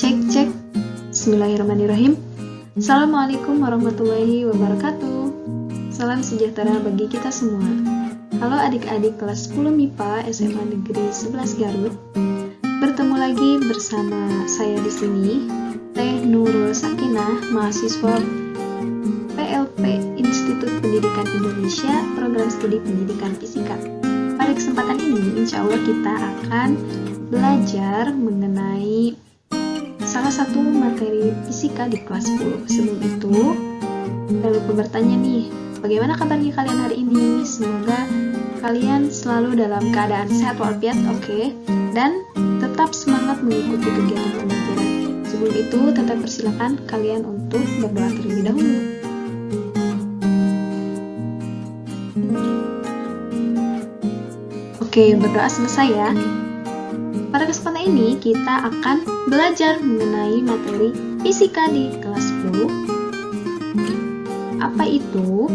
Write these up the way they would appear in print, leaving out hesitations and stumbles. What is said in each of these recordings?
Cek. Bismillahirrahmanirrahim. Assalamualaikum warahmatullahi wabarakatuh. Salam sejahtera bagi kita semua. Halo adik-adik kelas 10 MIPA SMA Negeri 11 Garut. Bertemu lagi bersama saya di sini, Teh Nurul Sakinah, mahasiswa PLP Institut Pendidikan Indonesia, Program Studi Pendidikan Fisika. Pada kesempatan ini, insya Allah kita akan belajar mengenai salah satu materi fisika di kelas 10. Sebelum itu, saya lupa bertanya nih, bagaimana kabarnya kalian hari ini? Semoga kalian selalu dalam keadaan sehat walafiat, oke? Dan tetap semangat mengikuti kegiatan pembelajaran. Sebelum itu, tetap persilakan kalian untuk berdoa terlebih dahulu. Oke, berdoa selesai ya. Pada kesempatan ini kita akan belajar mengenai materi fisika di kelas 10. Apa itu?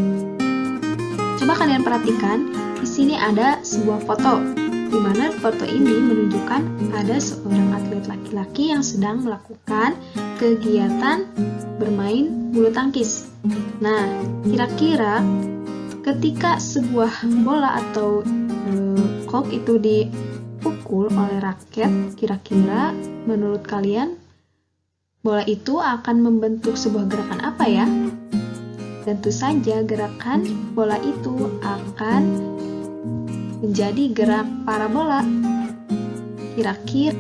Coba kalian perhatikan, di sini ada sebuah foto, di mana foto ini menunjukkan ada seorang atlet laki-laki yang sedang melakukan kegiatan bermain bulu tangkis. Nah, kira-kira ketika sebuah bola atau kok itu dipukul oleh raket, kira-kira menurut kalian bola itu akan membentuk sebuah gerakan apa ya? Tentu saja gerakan bola itu akan menjadi gerak parabola. Kira-kira.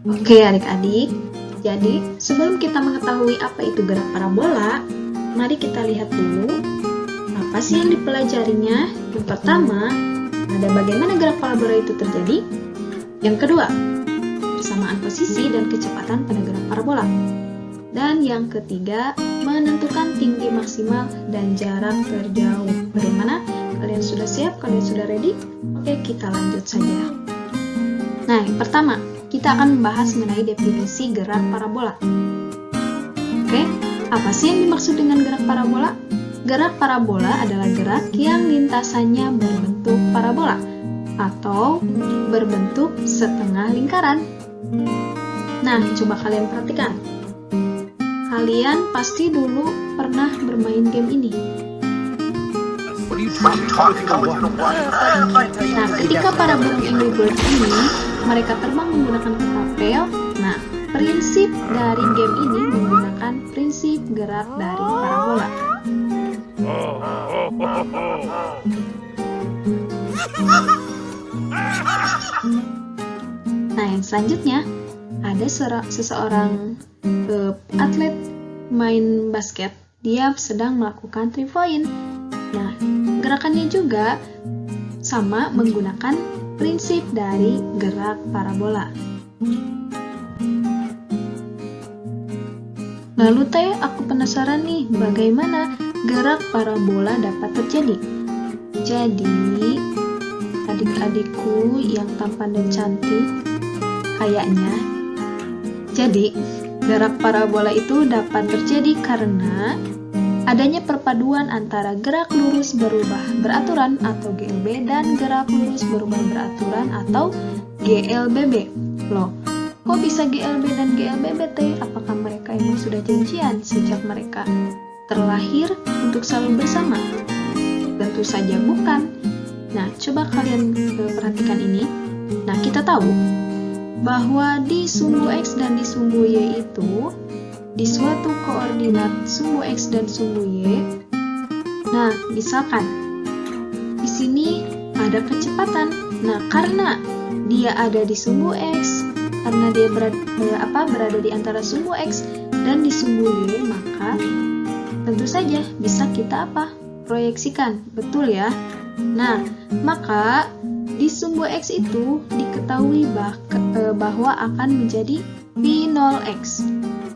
Oke adik-adik, jadi sebelum kita mengetahui apa itu gerak parabola, mari kita lihat dulu apa sih yang dipelajarinya. Yang pertama, ada bagaimana gerak parabola itu terjadi. Yang kedua, persamaan posisi dan kecepatan pada gerak parabola. Dan yang ketiga, menentukan tinggi maksimal dan jarak terjauh. Bagaimana? Kalian sudah siap? Kalian sudah ready? Oke, kita lanjut saja. Nah, yang pertama, kita akan membahas mengenai definisi gerak parabola. Oke, apa sih yang dimaksud dengan gerak parabola? Gerak parabola adalah gerak yang lintasannya berbentuk parabola atau berbentuk setengah lingkaran. Nah, coba kalian perhatikan. Kalian pasti dulu pernah bermain game ini. Nah, ketika para burung Angry Bird ini, mereka terbang menggunakan ketapel. Nah, prinsip dari game ini menggunakan prinsip gerak dari parabola. Nah, yang selanjutnya ada seseorang atlet main basket. Dia sedang melakukan 3 point. Nah, gerakannya juga sama menggunakan prinsip dari gerak parabola. Lalu Teh, aku penasaran nih, bagaimana gerak parabola dapat terjadi? Jadi, adik-adikku yang tampan dan cantik, kayaknya. Jadi, gerak parabola itu dapat terjadi karena adanya perpaduan antara gerak lurus berubah beraturan atau GLB dan gerak lurus berubah beraturan atau GLBB. Loh, kok bisa GLB dan GLBB Teh? Apakah mereka emang sudah janjian sejak mereka terlahir untuk selalu bersama? Tentu saja bukan. Nah, coba kalian perhatikan ini. Nah, kita tahu bahwa di sumbu X dan di sumbu Y itu, di suatu koordinat sumbu X dan sumbu Y, nah, misalkan di sini ada kecepatan. Nah, karena dia ada di sumbu X, karena dia berada di antara sumbu X dan di sumbu Y, maka tentu saja bisa kita proyeksikan, betul ya? Nah, maka di sumbu X itu diketahui bahwa akan menjadi V0X.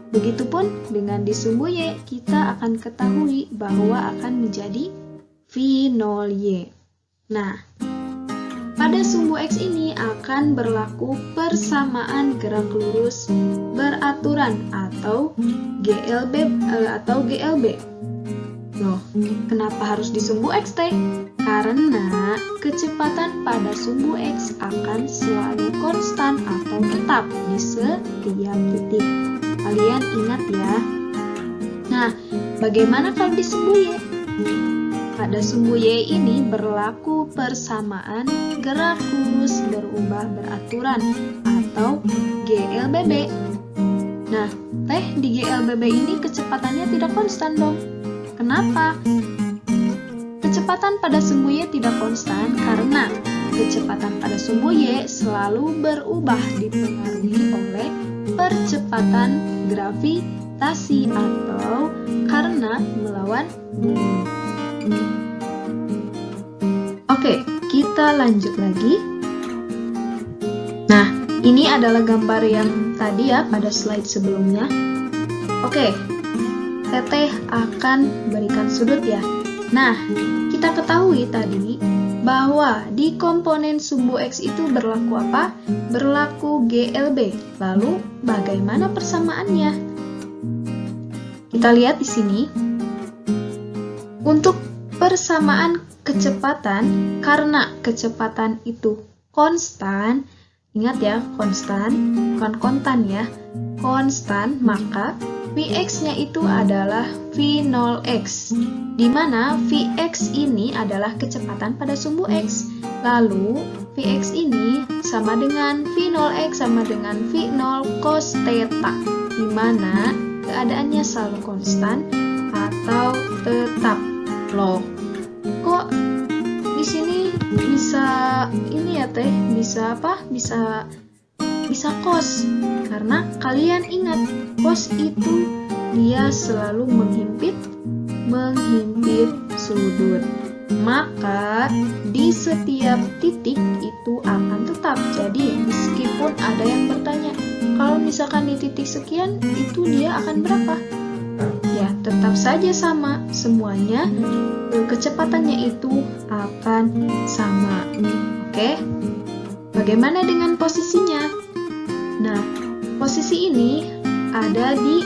Begitupun dengan di sumbu Y, kita akan ketahui bahwa akan menjadi V0Y. Nah, pada sumbu X ini akan berlaku persamaan gerak lurus beraturan atau GLB. Loh, kenapa harus di sumbu X Teh? Karena kecepatan pada sumbu X akan selalu konstan atau tetap di setiap titik. Kalian ingat ya. Nah, bagaimana kalau di sumbu Y? Pada sumbu Y ini berlaku persamaan Gerakus berubah beraturan atau GLBB. Nah, di GLBB ini kecepatannya tidak konstan dong. Kenapa? Kecepatan pada sumbu Y tidak konstan karena kecepatan pada sumbu Y selalu berubah dipengaruhi oleh percepatan gravitasi atau karena melawan bumi. Oke, kita lanjut lagi. Nah, ini adalah gambar yang tadi ya pada slide sebelumnya. Oke, Teteh akan berikan sudut ya. Nah, kita ketahui tadi bahwa di komponen sumbu X itu berlaku apa? Berlaku GLB. Lalu, bagaimana persamaannya? Kita lihat di sini. Untuk persamaan kecepatan, karena kecepatan itu konstan, ingat ya, konstan, bukan kontan ya, konstan, maka Vx-nya itu adalah V0x, di mana Vx ini adalah kecepatan pada sumbu X. Lalu, Vx ini sama dengan V0x sama dengan V0 cos theta, di mana keadaannya selalu konstan atau tetap. Loh, kok di sini bisa ini ya Teh, bisa apa? Bisa cos. Karena kalian ingat, cos itu dia selalu menghimpit sudut. Maka di setiap titik itu akan tetap. Jadi meskipun ada yang bertanya, kalau misalkan di titik sekian itu dia akan berapa? Ya, tetap saja sama. Semuanya kecepatannya itu akan sama. Oke? Bagaimana dengan posisinya? Nah, posisi ini ada di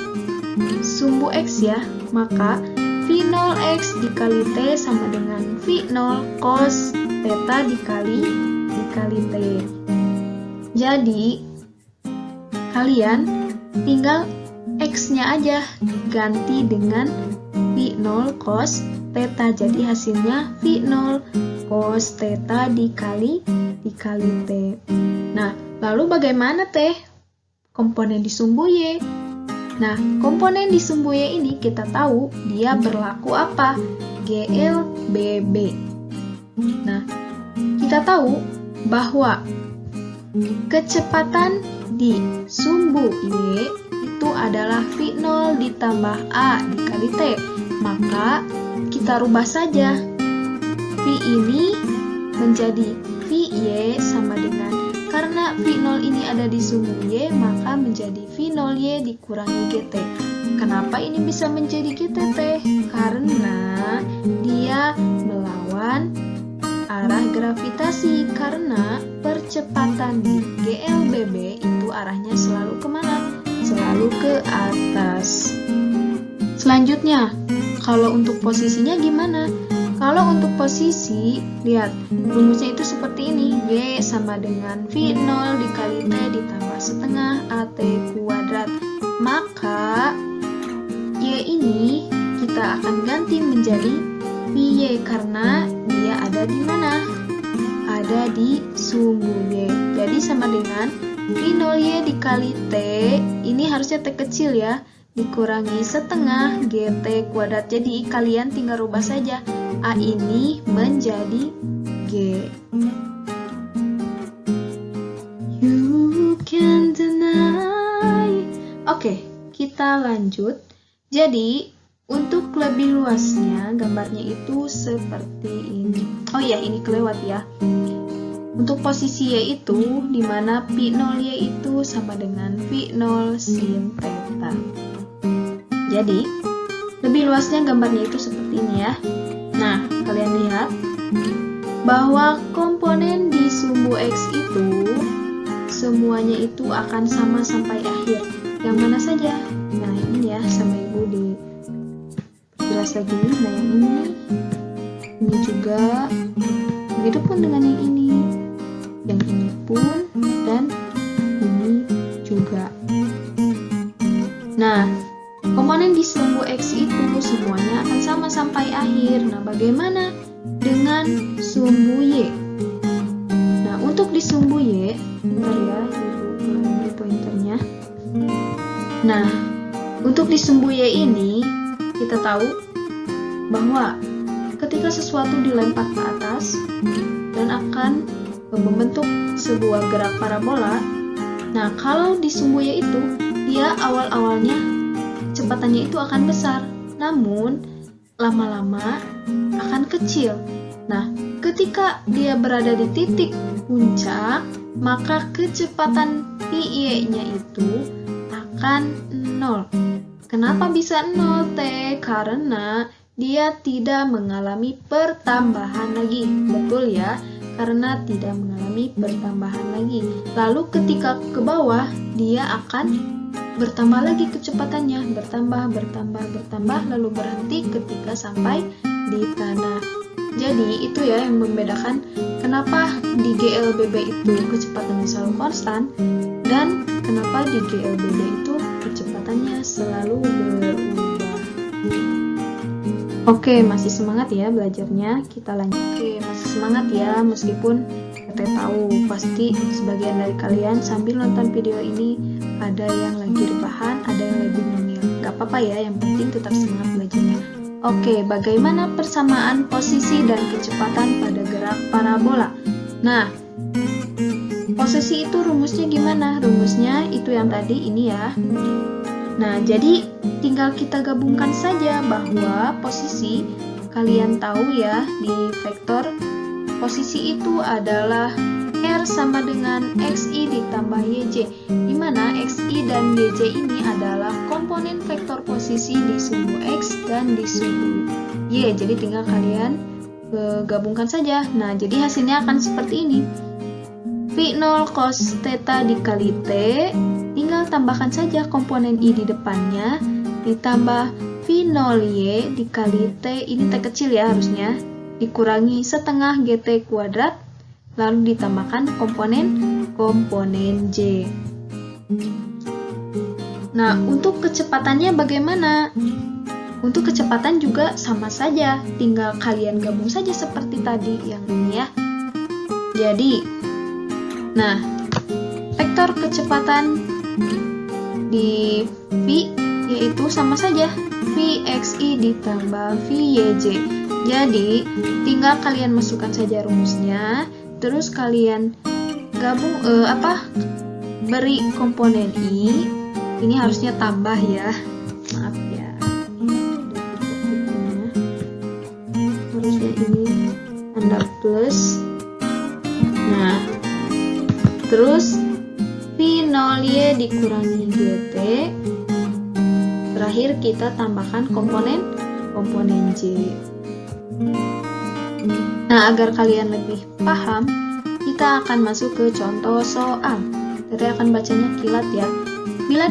sumbu X ya. Maka V0x dikali T sama dengan V0 cos theta dikali T. Jadi, kalian tinggal X-nya aja ganti dengan V0 cos theta. Jadi hasilnya V0 cos theta dikali T. Nah, lalu bagaimana Teh komponen di sumbu Y? Nah, komponen di sumbu Y ini kita tahu dia berlaku apa? GLBB. Nah, kita tahu bahwa kecepatan di sumbu Y itu adalah V0 ditambah A dikali T. Maka kita rubah saja. V ini menjadi VY sama dengan, karena V0 ini ada di sumbu Y, maka menjadi V0Y dikurangi GT. Kenapa ini bisa menjadi GT Teh? Karena dia melawan arah gravitasi, karena percepatan di GLBB itu arahnya selalu kemana? Selalu ke atas. Selanjutnya, kalau untuk posisinya gimana? Kalau untuk posisi, lihat, rumusnya itu seperti ini. Y sama dengan V0 dikali T ditambah setengah AT kuadrat. Maka, Y ini kita akan ganti menjadi VY karena dia ada di mana? Ada di sumbu Y. Jadi sama dengan V0Y dikali T, ini harusnya T kecil ya, dikurangi setengah GT kuadrat. Jadi kalian tinggal rubah saja. A ini menjadi G. You can deny. Oke, kita lanjut. Jadi, untuk lebih luasnya, gambarnya itu seperti ini. Oh ya, ini kelewat ya. Untuk posisi Y itu, di mana P0Y itu sama dengan V0 sin theta. Jadi, lebih luasnya gambarnya itu seperti ini ya. Nah, kalian lihat bahwa komponen di sumbu X itu semuanya itu akan sama sampai akhir. Yang mana saja? Nah, ini ya, sama Ibu dijelas lagi. Nah, yang ini ini juga, begitupun dengan yang ini pun, dan ini juga. Nah, komponen di sumbu X itu semuanya akan sama sampai akhir. Nah, bagaimana dengan sumbu Y? Nah, untuk di sumbu Y, bentar ya, ini pointernya. Nah, untuk di sumbu Y ini, kita tahu bahwa ketika sesuatu dilempar ke atas dan akan membentuk sebuah gerak parabola, nah kalau di sumbu Y itu, dia awal-awalnya kecepatannya itu akan besar, namun lama-lama akan kecil. Nah, ketika dia berada di titik puncak, maka kecepatan Y-nya itu akan 0. Kenapa bisa 0, T? Karena dia tidak mengalami pertambahan lagi. Betul ya? Karena tidak mengalami pertambahan lagi. Lalu ketika ke bawah, dia akan bertambah lagi kecepatannya, bertambah, lalu berhenti ketika sampai di tanah. Jadi itu ya yang membedakan kenapa di GLBB itu kecepatannya selalu konstan dan kenapa di GLBB itu kecepatannya selalu berubah. Oke, masih semangat ya belajarnya? Kita lanjut. Oke, masih semangat ya, meskipun Teteh tahu pasti sebagian dari kalian sambil nonton video ini ada yang lagi rebahan, ada yang lagi nyemil. Gak apa-apa ya, yang penting tetap semangat belajarnya. Oke, bagaimana persamaan posisi dan kecepatan pada gerak parabola? Nah, posisi itu rumusnya gimana? Rumusnya itu yang tadi ini ya. Nah, jadi tinggal kita gabungkan saja bahwa posisi, kalian tahu ya di vektor, posisi itu adalah R sama dengan XI ditambah YJ, di mana XI dan YJ ini adalah komponen vektor posisi di sumbu X dan di sumbu Y. Jadi tinggal kalian gabungkan saja. Nah, jadi hasilnya akan seperti ini. V0 cos theta dikali T, tinggal tambahkan saja komponen I di depannya, ditambah V0Y dikali T, ini T kecil ya harusnya, dikurangi setengah GT kuadrat, lalu ditambahkan komponen J. Nah, untuk kecepatannya bagaimana? Untuk kecepatan juga sama saja, tinggal kalian gabung saja seperti tadi yang ini ya. Jadi, nah, vektor kecepatan di V yaitu sama saja, Vxi ditambah Vyj. Jadi, tinggal kalian masukkan saja rumusnya, terus kalian gabung beri komponen I. Ini harusnya tambah ya. Maaf ya. Harusnya ini Anda plus. Nah, terus V0Y dikurangi GT. Terakhir kita tambahkan komponen J. Nah, agar kalian lebih paham, kita akan masuk ke contoh soal. Kita akan bacanya kilat ya. Bila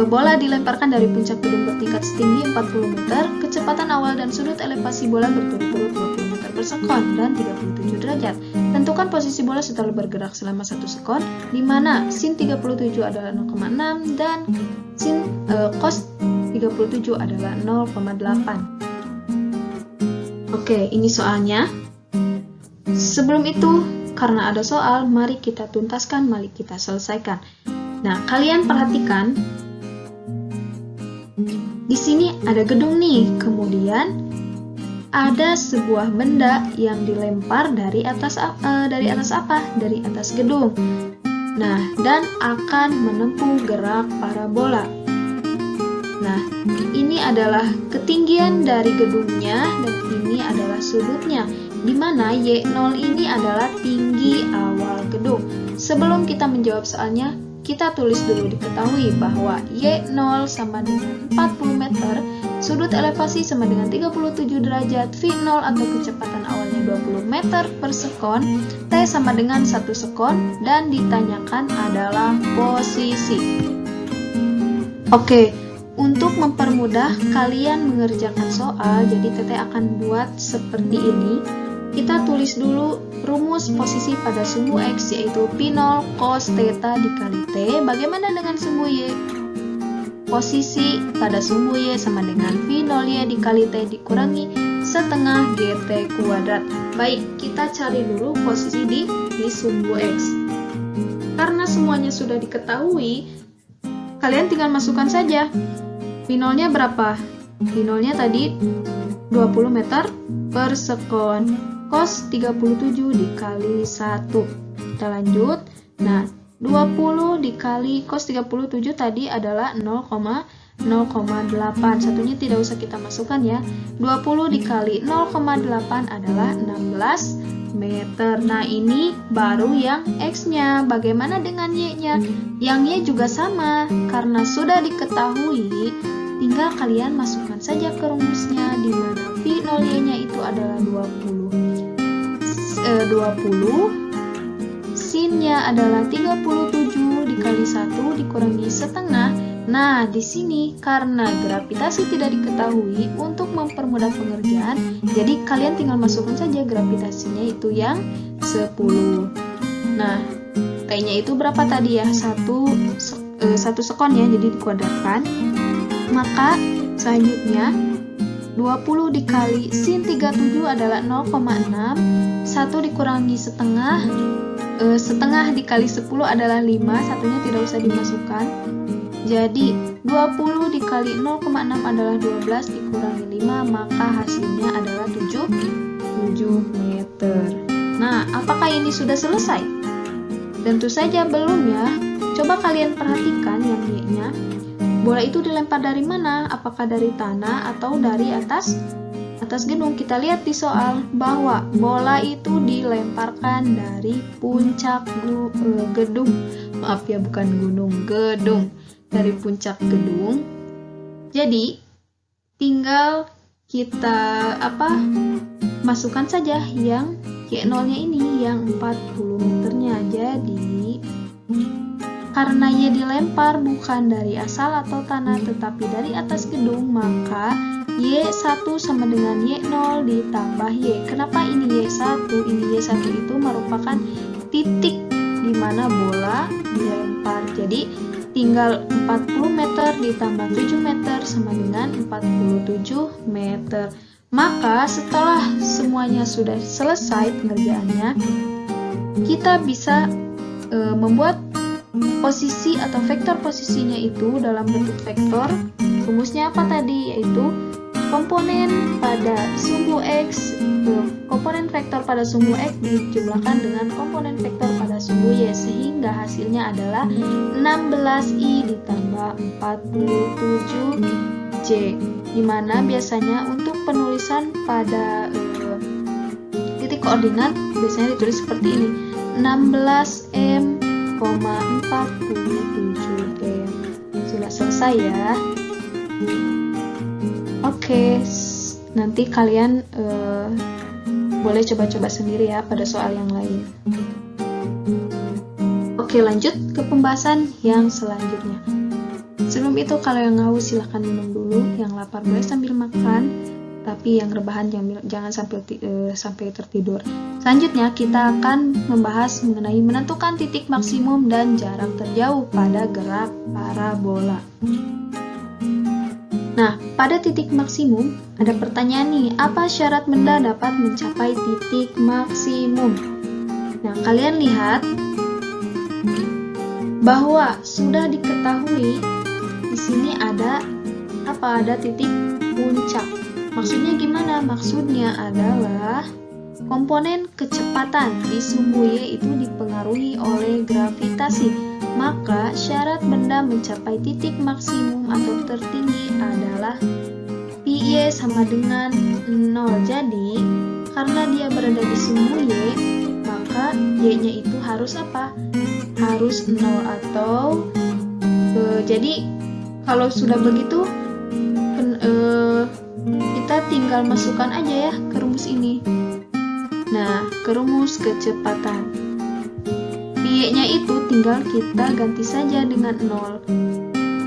bola dilemparkan dari puncak gedung bertingkat setinggi 40 meter, kecepatan awal dan sudut elevasi bola berturut-turut 20 meter per sekon dan 37 derajat. Tentukan posisi bola setelah bergerak selama 1 sekon, di mana sin 37 adalah 0,6 dan sin cos 37 adalah 0,8. Oke, ini soalnya. Sebelum itu, karena ada soal, mari kita tuntaskan, mari kita selesaikan. Nah, kalian perhatikan, di sini ada gedung nih, kemudian ada sebuah benda yang dilempar dari atas apa? Dari atas gedung. Nah, dan akan menempuh gerak parabola. Nah, ini adalah ketinggian dari gedungnya dan ini adalah sudutnya, di mana Y0 ini adalah tinggi awal gedung. Sebelum kita menjawab soalnya, kita tulis dulu, diketahui bahwa Y0 sama dengan 40 meter, sudut elevasi sama dengan 37 derajat, V0 atau kecepatan awalnya 20 meter per sekon, T sama dengan 1 sekon, dan ditanyakan adalah posisi. Oke, Untuk mempermudah kalian mengerjakan soal, jadi Teteh akan buat seperti ini. Kita tulis dulu rumus posisi pada sumbu X, yaitu Pi0 cos theta dikali T. Bagaimana dengan sumbu Y? Posisi pada sumbu Y sama dengan Pi0Y dikali T dikurangi setengah GT kuadrat. Baik, kita cari dulu posisi di sumbu X. Karena semuanya sudah diketahui, kalian tinggal masukkan saja. Pi0-nya berapa? Pi0-nya tadi 20 meter per sekon. Cos 37 dikali 1. Kita lanjut. Nah, 20 dikali cos 37 tadi adalah 0,08. Satunya tidak usah kita masukkan ya. 20 dikali 0,8 adalah 16 meter. Nah, ini baru yang X-nya. Bagaimana dengan Y-nya? Yang Y juga sama. Karena sudah diketahui, tinggal kalian masukkan saja ke rumusnya, di mana Pi0Y-nya itu adalah 20. 20 sin-nya adalah 37 dikali 1 dikurangi setengah. Nah, di sini karena gravitasi tidak diketahui, untuk mempermudah pengerjaan, jadi kalian tinggal masukkan saja gravitasinya itu yang 10. Nah, T-nya itu berapa tadi ya? 1 sekon ya, jadi dikuadratkan. Maka selanjutnya 20 dikali sin 37 adalah 0,6. 1 dikurangi setengah. Setengah dikali 10 adalah 5. Satunya tidak usah dimasukkan. Jadi 20 dikali 0,6 adalah 12 dikurangi 5, maka hasilnya adalah 7 meter. Nah, apakah ini sudah selesai? Tentu saja belum ya. Coba kalian perhatikan yang Y-nya. Bola itu dilempar dari mana? Apakah dari tanah atau dari atas gedung? Kita lihat di soal bahwa bola itu dilemparkan dari puncak gedung. Maaf ya, bukan gunung, gedung. Dari puncak gedung. Jadi tinggal kita masukkan saja yang Y0-nya ini, yang 40 meternya. Jadi karena Y dilempar bukan dari asal atau tanah tetapi dari atas gedung, maka Y1 sama dengan Y0 ditambah Y. Kenapa ini Y1? Ini Y1 itu merupakan titik di mana bola dilempar. Jadi tinggal 40 meter ditambah 7 meter sama dengan 47 meter. Maka setelah semuanya sudah selesai pengerjaannya, kita bisa membuat posisi atau vektor posisinya itu dalam bentuk vektor. Rumusnya apa tadi? Yaitu komponen pada sumbu X, komponen vektor pada sumbu X dijumlahkan dengan komponen vektor pada sumbu Y, sehingga hasilnya adalah 16I ditambah 47J, dimana biasanya untuk penulisan pada titik koordinat biasanya ditulis seperti ini, 16M,47M. Sudah selesai ya. Oke, nanti kalian boleh coba-coba sendiri ya pada soal yang lain. Oke, lanjut ke pembahasan yang selanjutnya. Sebelum itu, kalau yang haus silahkan minum dulu, yang lapar boleh sambil makan, tapi yang rebahan jangan sampai tertidur. Selanjutnya kita akan membahas mengenai menentukan titik maksimum dan jarak terjauh pada gerak parabola. Nah, pada titik maksimum ada pertanyaan nih, apa syarat benda dapat mencapai titik maksimum? Nah, kalian lihat bahwa sudah diketahui di sini ada titik puncak. Maksudnya gimana? Maksudnya adalah komponen kecepatan di sumbu Y itu dipengaruhi oleh gravitasi. Maka syarat benda mencapai titik maksimum atau tertinggi adalah Pi sama dengan 0. Jadi karena dia berada di sumbu Y, maka Y-nya itu harus apa? Harus 0 atau jadi kalau sudah begitu kita tinggal masukkan aja ya ke rumus ini. Nah, ke rumus kecepatan. Pi-nya itu tinggal kita ganti saja dengan 0.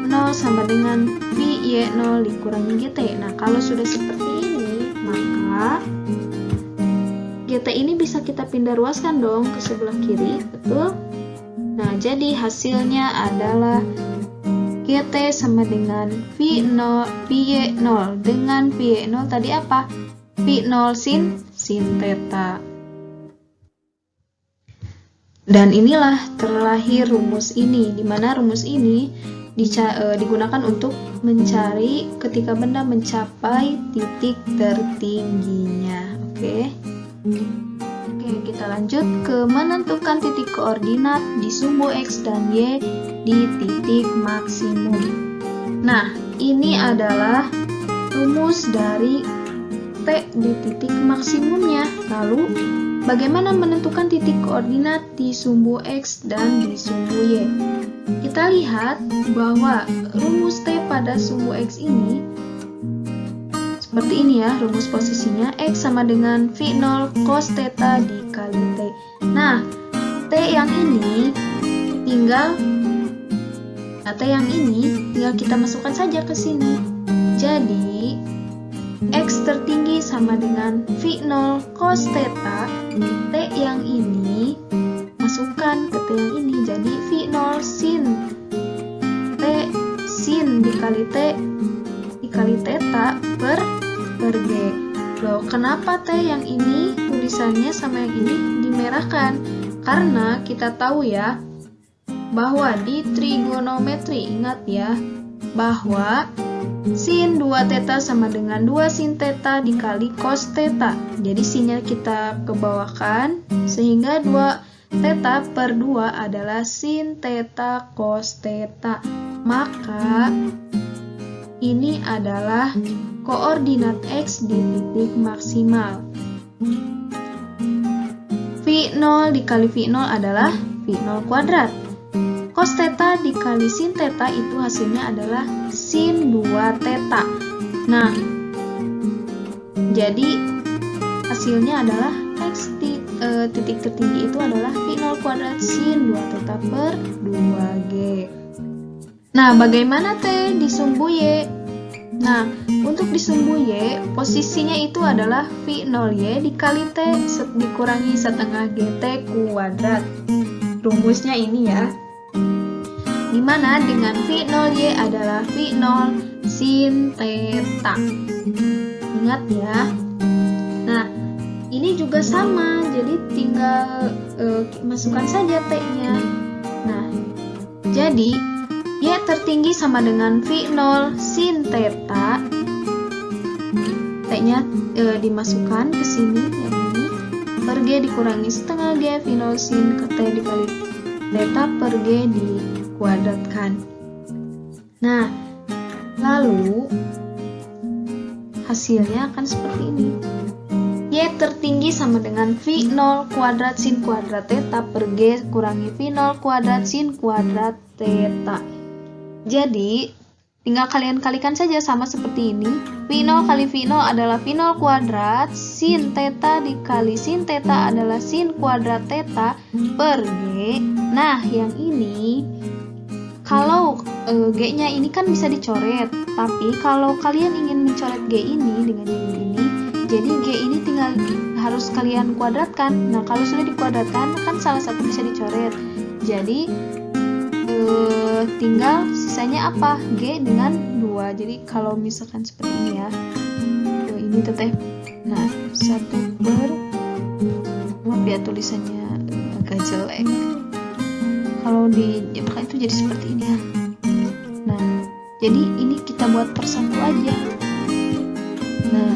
0 V0 sama dengan VY0 dikurangi GT. Nah, kalau sudah seperti ini, maka GT ini bisa kita pindah ruaskan dong ke sebelah kiri, betul? Nah, jadi hasilnya adalah GT sama dengan VY0 dengan VY0 tadi apa? V0 sin theta. Dan inilah terlahir rumus ini, di mana rumus ini digunakan untuk mencari ketika benda mencapai titik tertingginya. Oke, kita lanjut ke menentukan titik koordinat di sumbu X dan Y di titik maksimum. Nah, ini adalah rumus dari T di titik maksimumnya. Lalu, bagaimana menentukan titik koordinat di sumbu X dan di sumbu Y? Kita lihat bahwa rumus T pada sumbu X ini seperti ini ya, rumus posisinya X sama dengan V0 cos theta dikali T. Nah, T yang ini tinggal kita masukkan saja ke sini. Jadi, X tertinggi sama dengan V0 cos theta, T yang ini masukkan ke T yang ini, jadi V0 sin T sin dikali T dikali theta per G. Loh, kenapa T yang ini tulisannya sama yang ini dimerahkan? Karena kita tahu ya bahwa di trigonometri, ingat ya, bahwa sin 2 theta sama dengan 2 sin theta dikali cos theta. Jadi sinnya kita kebawahkan, sehingga 2 theta per 2 adalah sin theta cos theta. Maka ini adalah koordinat X di titik maksimal. V0 dikali V0 adalah V0 kuadrat. Cos theta dikali sin theta itu hasilnya adalah sin 2 theta. Nah, jadi hasilnya adalah X di titik tertinggi itu adalah V0 kuadrat sin 2 theta per 2G. Nah, bagaimana T di sumbu Y? Nah, untuk di sumbu Y, posisinya itu adalah V0Y dikali T dikurangi setengah GT kuadrat. Rumusnya ini ya. Dimana dengan V0Y adalah V0 sin theta. Ingat ya. Nah, ini juga sama, jadi tinggal masukkan saja T-nya. Nah, jadi Y tertinggi sama dengan V0 sin theta. T-nya dimasukkan ke sini, yang ini. Per G dikurangi setengah G, V0 sin ke T dikali theta per G dikuadratkan. Nah, lalu hasilnya akan seperti ini. Y tertinggi sama dengan V0 kuadrat sin kuadrat theta per G kurangi V0 kuadrat sin kuadrat theta. Jadi, tinggal kalian kalikan saja sama seperti ini. V0 kali V0 adalah V0 kuadrat, sin theta dikali sin theta adalah sin kuadrat theta per G. Nah, yang ini, kalau G-nya ini kan bisa dicoret, tapi kalau kalian ingin mencoret G ini dengan yang ini, jadi G ini tinggal harus kalian kuadratkan. Nah, kalau sudah dikuadratkan, kan salah satu bisa dicoret. Jadi, tinggal sisanya apa? G dengan 2. Jadi kalau misalkan seperti ini ya, ini teteh. Nah, 1 per, maaf ya tulisannya agak jelek. Kalau dijelaskan itu jadi seperti ini ya. Nah, jadi ini kita buat per 1 aja. Nah,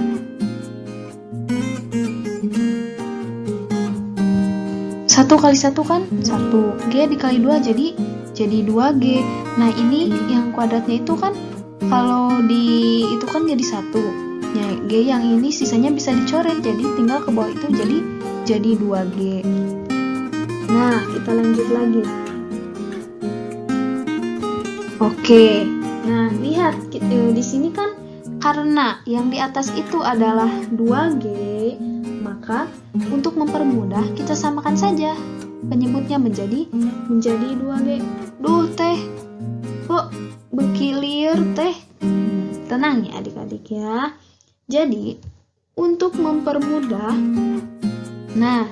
satu kali 1 kan 1, G dikali 2 jadi 2G. Nah, ini yang kuadratnya itu kan kalau itu kan jadi 1. Ya, G yang ini sisanya bisa dicoret, jadi tinggal ke bawah itu jadi 2G. Nah, kita lanjut lagi. Oke. Nah, lihat di sini kan karena yang di atas itu adalah 2G, maka untuk mempermudah kita samakan saja penyebutnya menjadi 2G. Duh teh, kok bekilir teh. Tenang ya adik-adik ya. Jadi untuk mempermudah, nah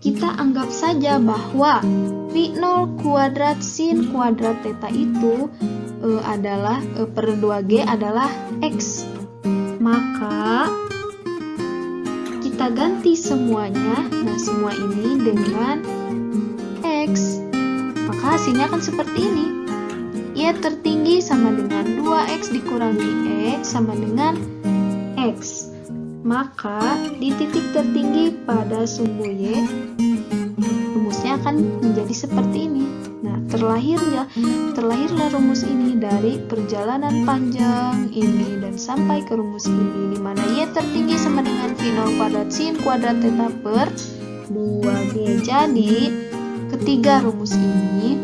kita anggap saja bahwa V0 kuadrat sin kuadrat theta itu adalah per 2G adalah X. Maka kita ganti semuanya. Nah, semua ini dengan X. Maka hasilnya akan seperti ini. Y tertinggi sama dengan 2X dikurangi X sama dengan X. Maka di titik tertinggi pada sumbu Y, rumusnya akan menjadi seperti ini. Nah, terlahirlah rumus ini dari perjalanan panjang ini dan sampai ke rumus ini, di mana Y tertinggi sama dengan V0 kuadrat sin kuadrat theta per 2G. Jadi, ketiga rumus ini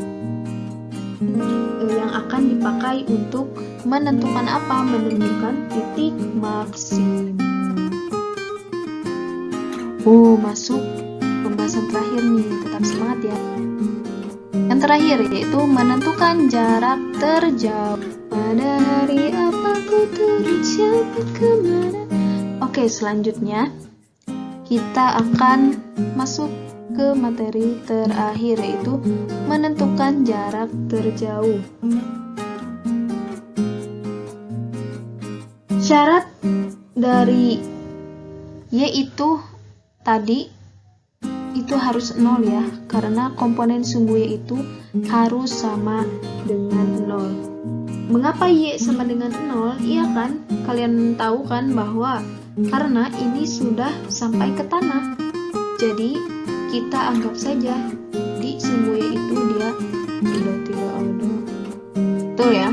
yang akan dipakai untuk menentukan apa? Menentukan titik maksimum. Masuk pembahasan terakhir nih, tetap semangat ya. Yang terakhir yaitu menentukan jarak terjauh. Pada hari apa ku tercapai kemana? Oke, selanjutnya kita akan masuk ke materi terakhir yaitu menentukan jarak terjauh. Syarat dari Y itu tadi itu harus 0 ya, karena komponen sumbu Y itu harus sama dengan 0. Mengapa Y sama dengan 0? Iya kan? Kalian tahu kan bahwa karena ini sudah sampai ke tanah. Jadi kita anggap saja di sumbu Y itu dia sudah tidak ada. Betul ya?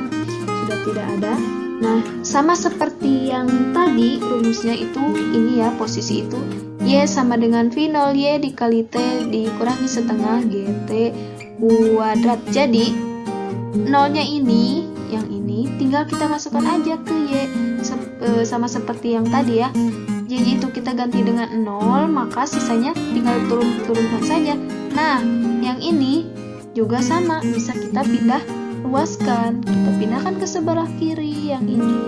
Sudah tidak ada. Nah, sama seperti yang tadi rumusnya itu ini ya, posisi itu Y sama dengan V0 Y dikali T dikurangi setengah GT kuadrat. Jadi 0-nya ini, yang ini tinggal kita masukkan aja ke Y, sama seperti yang tadi ya. Y itu kita ganti dengan 0, maka sisanya tinggal turunkan saja. Nah, yang ini juga sama, bisa kita pindah luaskan, kita pindahkan ke sebelah kiri yang ini.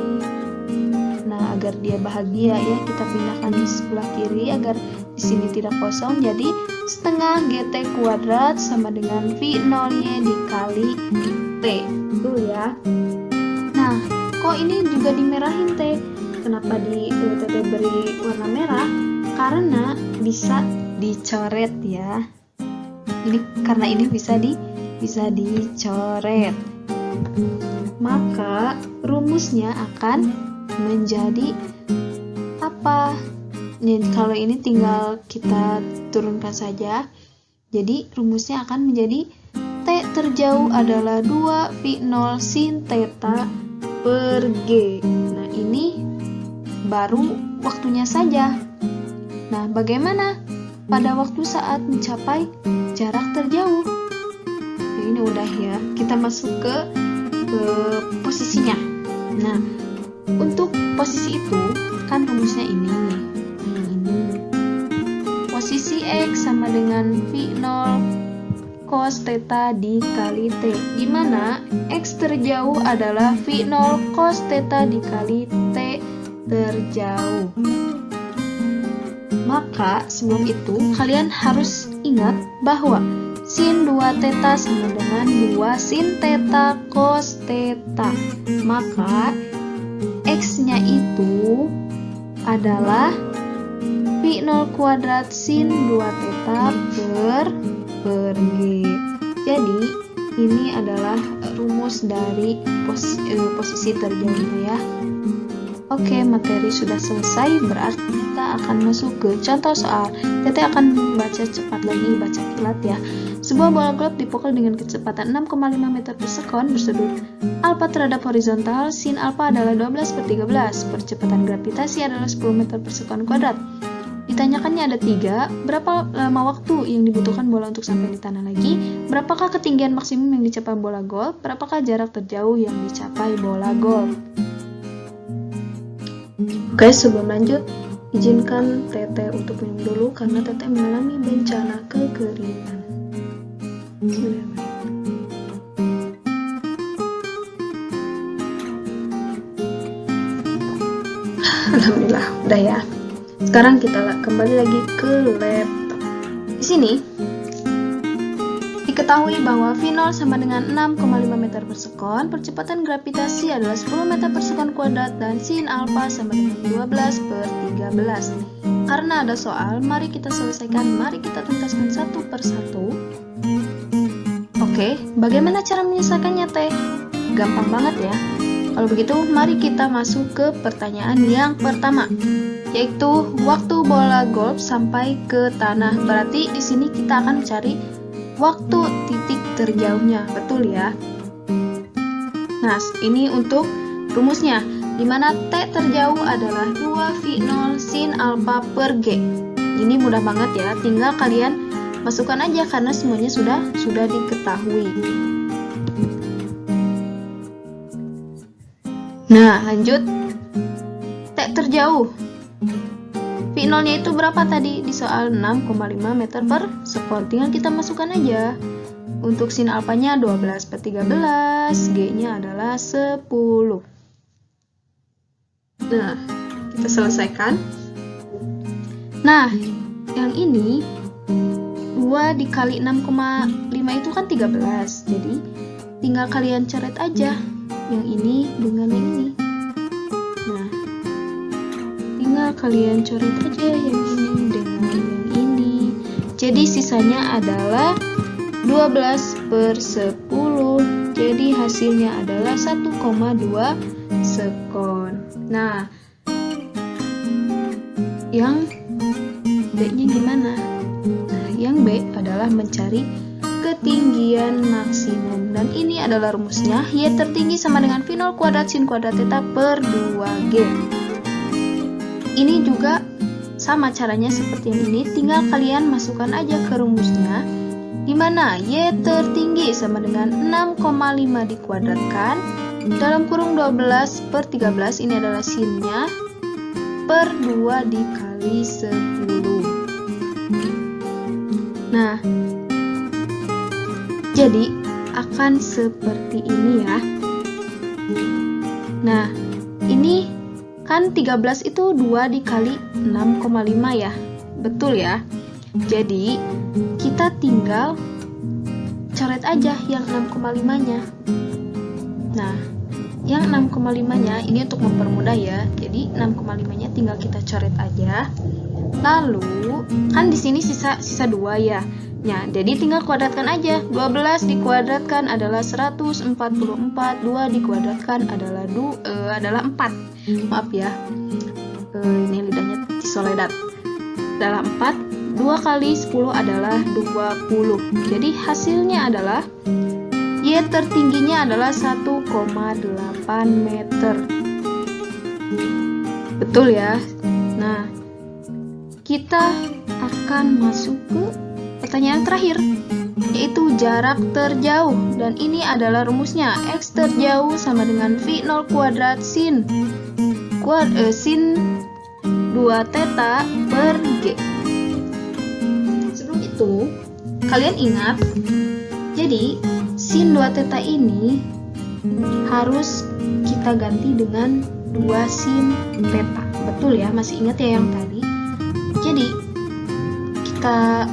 Nah, agar dia bahagia ya, kita pindahkan di sebelah kiri agar di sini tidak kosong. Jadi setengah GT kuadrat sama dengan V0Y dikali T. Tuh ya. Nah, kok ini juga dimerahin T? Kenapa di TT beri warna merah? Karena bisa dicoret ya. Karena ini bisa dicoret. Maka rumusnya akan menjadi apa? Kalau ini tinggal kita turunkan saja. Jadi rumusnya akan menjadi T terjauh adalah 2 V0 sin theta per G. Nah, ini baru waktunya saja. Nah, bagaimana pada waktu saat mencapai jarak terjauh? Nah, ini udah ya. Kita masuk ke posisinya. Nah, untuk posisi itu kan rumusnya ini. Posisi X sama dengan V0 cos theta dikali T, di mana X terjauh adalah V0 cos theta dikali T terjauh. Maka sebelum itu kalian harus ingat bahwa sin 2 theta sama dengan 2 sin theta cos theta. Maka X-nya itu adalah V0 kuadrat sin 2 theta per G. Jadi ini adalah rumus dari posisi terjauhnya ya. Oke, materi sudah selesai, berarti kita akan masuk ke contoh soal. Tete akan baca cepat lagi, baca kilat ya. Sebuah bola golf dipukul dengan kecepatan 6,5 meter per sekon bersudut alfa terhadap horizontal, sin alfa adalah 12/13, percepatan gravitasi adalah 10 meter per sekon kuadrat. Ditanyakannya ada 3, berapa lama waktu yang dibutuhkan bola untuk sampai di tanah lagi, berapakah ketinggian maksimum yang dicapai bola golf, berapakah jarak terjauh yang dicapai bola golf. Oke, sebelum lanjut, izinkan Tete untuk minum dulu karena Tete mengalami bencana kekeringan. Alhamdulillah, udah ya. Sekarang kita kembali lagi ke laptop. Di sini diketahui bahwa V0 sama dengan 6,5 meter per sekon, percepatan gravitasi adalah 10 meter per sekon kuadrat, dan sin alfa sama dengan 12 per 13. Karena ada soal, mari kita selesaikan, mari kita tuntaskan satu per satu. Oke, bagaimana cara menyelesaikannya teh? Gampang banget ya. Kalau begitu, mari kita masuk ke pertanyaan yang pertama, yaitu waktu bola golf sampai ke tanah. Berarti di sini kita akan mencari waktu titik terjauhnya, betul ya? Nah, ini untuk rumusnya, di mana T terjauh adalah 2V0 sin alfa per G. Ini mudah banget ya, tinggal kalian masukkan aja karena semuanya sudah diketahui. Nah, lanjut. T terjauh. V0 nya itu berapa tadi? Di soal 6,5 meter per sekon. Tinggal kita masukkan aja. Untuk sin alfanya 12 per 13, G nya adalah 10. Nah, kita selesaikan. Nah, yang ini 2 dikali 6,5 itu kan 13. Jadi tinggal kalian coret aja yang ini dengan yang ini. Nah, tinggal kalian coret aja yang ini dengan yang ini. Jadi sisanya adalah 12 per 10. Jadi hasilnya adalah 1,2 sekon. Nah, yang B-nya gimana? Nah, yang B adalah mencari ketinggian maksimum, dan ini adalah rumusnya, Y tertinggi sama dengan V0 kuadrat sin kuadrat theta per 2G. Ini juga sama caranya seperti yang ini, tinggal kalian masukkan aja ke rumusnya, di mana Y tertinggi sama dengan 6,5 dikuadratkan dalam kurung 12 per 13, ini adalah sinnya, per 2 dikali 10. Nah, jadi akan seperti ini ya. Nah, ini kan 13 itu 2 dikali 6,5 ya. Betul ya? Jadi kita tinggal coret aja yang 6,5-nya. Nah, yang 6,5-nya ini untuk mempermudah ya. Jadi 6,5-nya tinggal kita coret aja. Lalu kan di sini sisa 2 ya. Ya, jadi tinggal kuadratkan aja. 12 dikuadratkan adalah 144, 2 dikuadratkan adalah 4. Maaf ya. Ini lidahnya disoledat. Adalah 4, 2 kali 10 adalah 20. Jadi hasilnya adalah Y tertingginya adalah 1,8 meter. Betul ya? Nah, kita akan masuk ke pertanyaan terakhir, yaitu jarak terjauh, dan ini adalah rumusnya, X terjauh sama dengan V0 kuadrat sin 2 theta per G. Sebelum itu, kalian ingat, jadi sin 2 theta ini harus kita ganti dengan 2 sin theta. Betul ya, masih ingat ya yang tadi? Jadi kita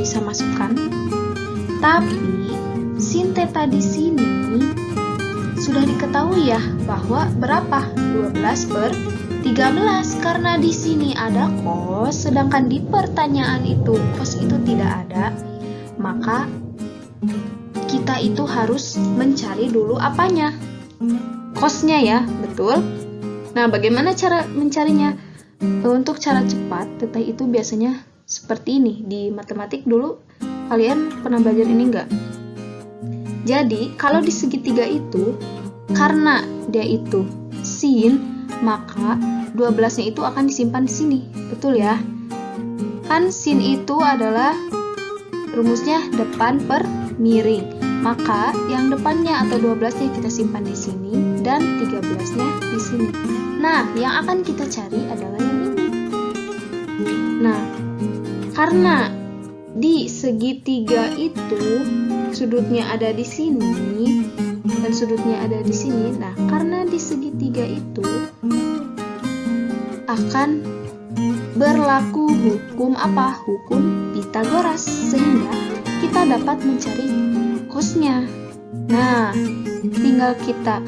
bisa masukkan, tapi sin theta di sini sudah diketahui ya bahwa berapa? 12 per 13, karena di sini ada cos, sedangkan di pertanyaan itu cos itu tidak ada, maka kita itu harus mencari dulu apanya? Cosnya ya, betul? Nah, bagaimana cara mencarinya? Untuk cara cepat, theta itu biasanya seperti ini. Di matematik dulu kalian pernah belajar ini enggak? Jadi kalau di segitiga itu, karena dia itu sin, maka 12-nya itu akan disimpan di sini. Betul ya? Kan sin itu adalah rumusnya depan per miring. Maka yang depannya atau 12-nya kita simpan di sini dan 13-nya di sini. Nah, yang akan kita cari adalah yang ini. Nah, karena di segitiga itu sudutnya ada di sini dan sudutnya ada di sini. Nah, karena di segitiga itu akan berlaku hukum apa? Hukum Pitagoras, sehingga kita dapat mencari cosnya. Nah, tinggal kita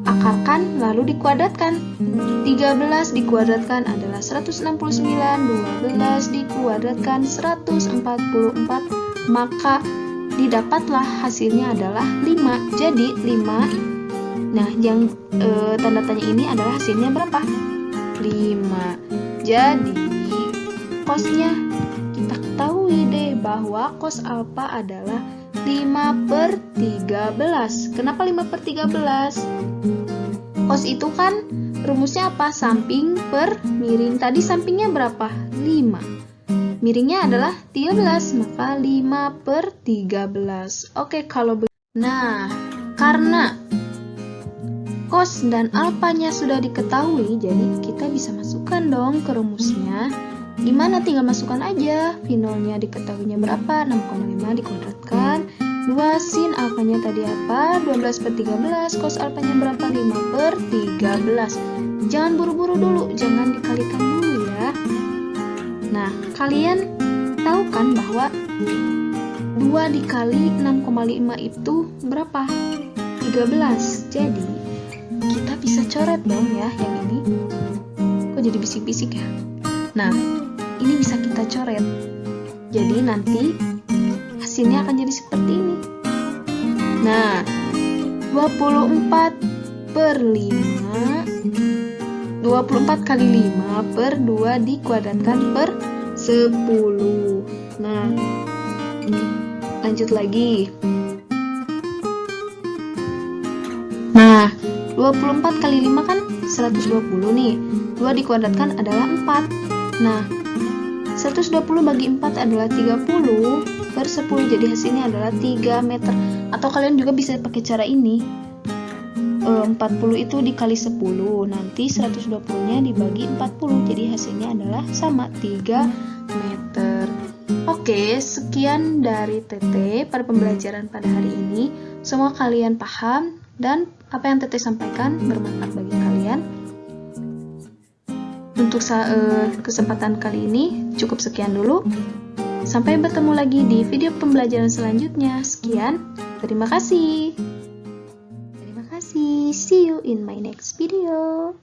akarkan lalu dikuadratkan. 13 dikuadratkan adalah 169, 12 dikuadratkan 144, maka didapatlah hasilnya adalah 5. Jadi 5, nah yang tanda tanya ini adalah hasilnya berapa? 5. Jadi cosnya kita ketahui deh bahwa cos alfa adalah 5/13. Kenapa 5/13? Cos itu kan rumusnya apa? Samping per miring. Tadi sampingnya berapa? 5. Miringnya adalah 13, maka 5/13. Oke, kalau begitu. Nah, karena cos dan alfanya sudah diketahui, jadi kita bisa masukkan dong ke rumusnya. Gimana? Tinggal masukkan aja. V0-nya diketahuinya berapa? 6,5 dikuadratkan. 2 sin alfanya tadi apa? 12/13. Cos alfanya berapa? 5/13. Jangan buru-buru dulu, jangan dikalikan dulu ya. Nah, kalian tahu kan bahwa 2 dikali 6,5 itu berapa? 13. Jadi kita bisa coret dong ya yang ini. Kok jadi bisik-bisik ya? Nah, ini bisa kita coret. Jadi nanti hasilnya akan jadi seperti ini. Nah, 24/5, 24 kali 5/2 dikuadratkan per 10. Nah, lanjut lagi. Nah, 24 kali 5 kan 120 nih. 2 dikuadratkan adalah 4. Nah, 120 bagi 4 adalah 30/10. Jadi hasilnya adalah 3 meter. Atau kalian juga bisa pakai cara ini. 40 itu dikali 10. Nanti 120-nya dibagi 40. Jadi hasilnya adalah sama 3 meter. Oke, sekian dari TT pada pembelajaran pada hari ini. Semoga kalian paham dan apa yang Teteh sampaikan bermanfaat bagi kalian. Untuk kesempatan kali ini cukup sekian dulu. Sampai bertemu lagi di video pembelajaran selanjutnya. Sekian, terima kasih. Terima kasih. See you in my next video.